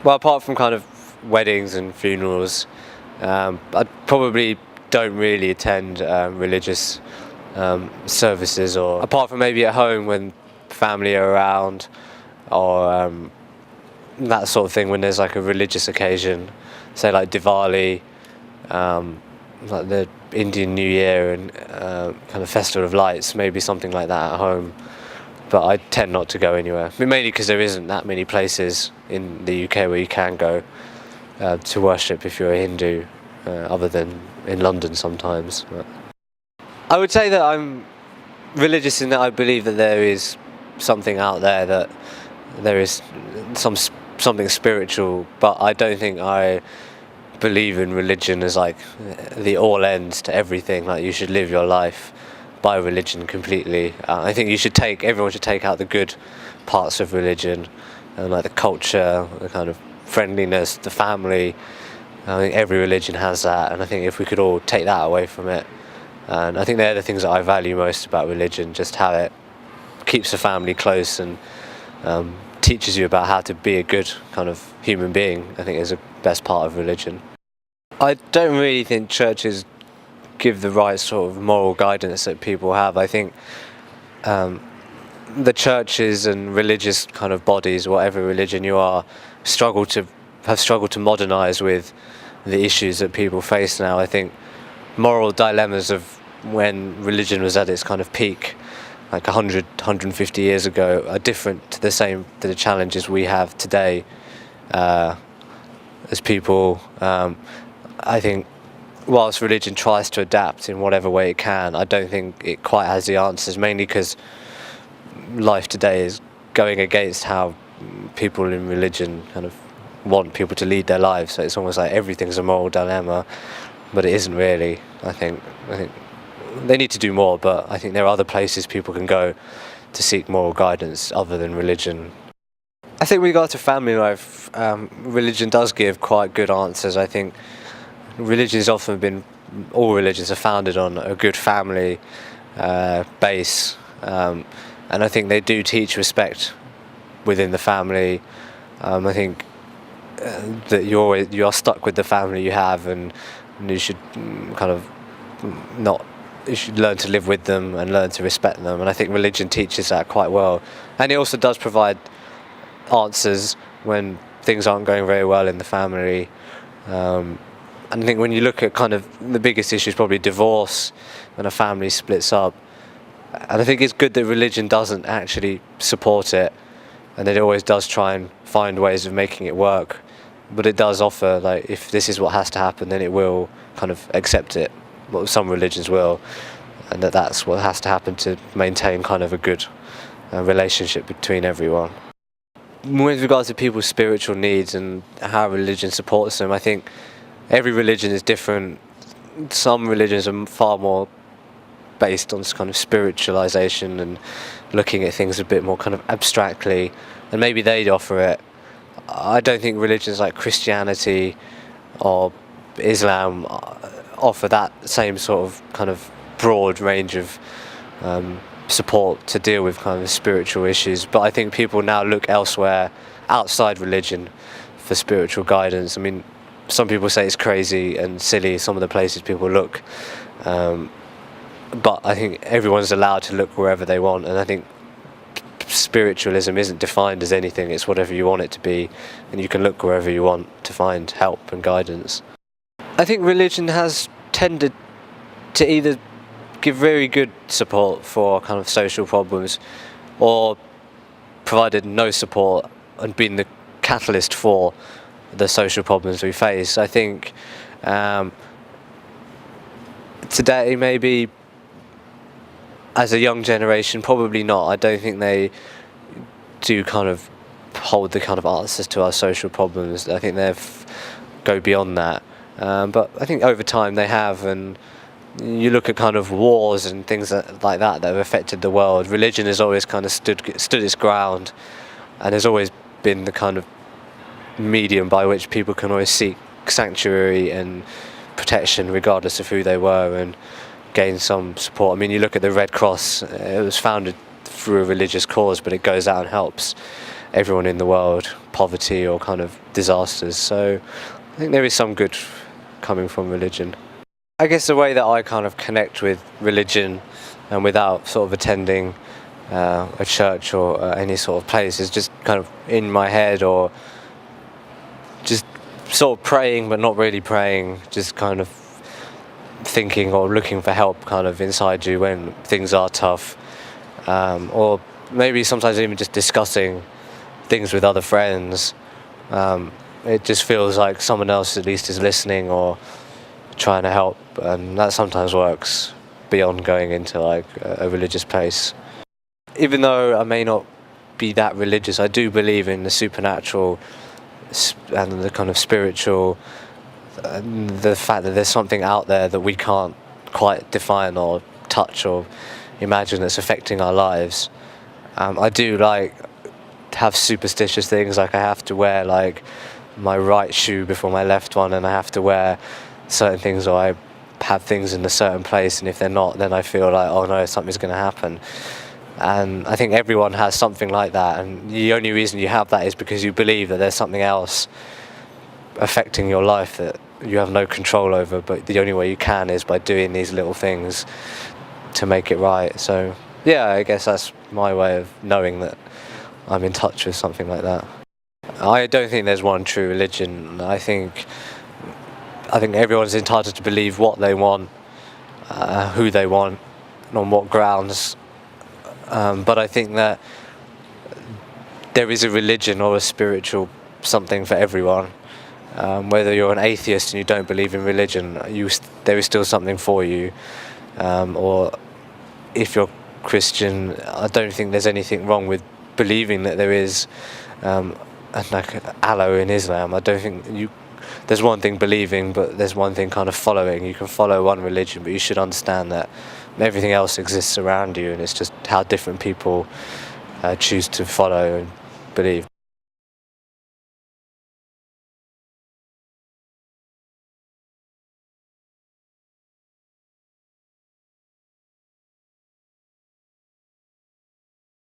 Well, apart from kind of weddings and funerals, I probably don't really attend religious services, or apart from maybe at home when family are around, or that sort of thing when there's like a religious occasion, say like Diwali, like the Indian New Year and kind of Festival of Lights, maybe something like that at home. But I tend not to go anywhere, mainly because there isn't that many places in the UK where you can go to worship if you're a Hindu, other than in London sometimes. But I would say that I'm religious in that I believe that there is something out there, that there is something spiritual, but I don't think I believe in religion as like the all ends to everything. Like you should live your life by religion completely. I think everyone should take out the good parts of religion, and like the culture, the kind of friendliness, the family. I think every religion has that, and I think if we could all take that away from it, and I think they're the things that I value most about religion, just how it keeps the family close and teaches you about how to be a good kind of human being. I think is the best part of religion. I don't really think churches give the right sort of moral guidance that people have. I think the churches and religious kind of bodies, whatever religion you are, have struggled to modernise with the issues that people face now. I think moral dilemmas of when religion was at its kind of peak, like 150 years ago, are different to the challenges we have today as people. I think whilst religion tries to adapt in whatever way it can, I don't think it quite has the answers, mainly because life today is going against how people in religion kind of want people to lead their lives. So it's almost like everything's a moral dilemma, but it isn't really. I think they need to do more, but I think there are other places people can go to seek moral guidance other than religion. I think with regard to family life, religion does give quite good answers. I think all religions are founded on a good family base, and I think they do teach respect within the family. I think that you are stuck with the family you have, and you should you should learn to live with them and learn to respect them, and I think religion teaches that quite well. And it also does provide answers when things aren't going very well in the family. And I think when you look at kind of the biggest issue is probably divorce, when a family splits up. And I think it's good that religion doesn't actually support it, and it always does try and find ways of making it work. But it does offer, like, if this is what has to happen, then it will kind of accept it. Well, some religions will, and that's what has to happen to maintain kind of a good relationship between everyone. With regards to people's spiritual needs and how religion supports them, I think every religion is different. Some religions are far more based on this kind of spiritualization and looking at things a bit more kind of abstractly, and maybe they'd offer it. I don't think religions like Christianity or Islam offer that same sort of kind of broad range of support to deal with kind of spiritual issues. But I think people now look elsewhere outside religion for spiritual guidance. I mean, some people say it's crazy and silly, some of the places people look, but I think everyone's allowed to look wherever they want, and I think spiritualism isn't defined as anything. It's whatever you want it to be, and you can look wherever you want to find help and guidance. I think religion has tended to either give very good support for kind of social problems, or provided no support and been the catalyst for the social problems we face. I think today, maybe as a young generation, probably not. I don't think they do kind of hold the kind of answers to our social problems. I think they go beyond that. But I think over time they have, and you look at kind of wars and things like that have affected the world. Religion has always kind of stood its ground, and has always been the kind of medium by which people can always seek sanctuary and protection regardless of who they were, and gain some support. I mean, you look at the Red Cross, it was founded through a religious cause, but it goes out and helps everyone in the world poverty or kind of disasters. So I think there is some good coming from religion. I guess the way that I kind of connect with religion and without sort of attending a church or any sort of place is just kind of in my head, or just sort of praying but not really praying, just kind of thinking or looking for help kind of inside you when things are tough, or maybe sometimes even just discussing things with other friends. It just feels like someone else at least is listening or trying to help, and that sometimes works beyond going into like a religious place. Even though I may not be that religious, I do believe in the supernatural and the kind of spiritual, and the fact that there's something out there that we can't quite define or touch or imagine that's affecting our lives. I do like have superstitious things, like I have to wear like my right shoe before my left one, and I have to wear certain things, or I have things in a certain place, and if they're not, then I feel like, oh no, something's going to happen. And I think everyone has something like that, and the only reason you have that is because you believe that there's something else affecting your life that you have no control over, but the only way you can is by doing these little things to make it right. So yeah, I guess that's my way of knowing that I'm in touch with something like that. I don't think there's one true religion. I think everyone's entitled to believe what they want, who they want, and on what grounds. But I think that there is a religion or a spiritual something for everyone. Whether you're an atheist and you don't believe in religion, there is still something for you. Or if you're Christian, I don't think there's anything wrong with believing that there is like Allah in Islam. I don't think there's one thing believing, but there's one thing kind of following. You can follow one religion, but you should understand that everything else exists around you, and it's just how different people choose to follow and believe.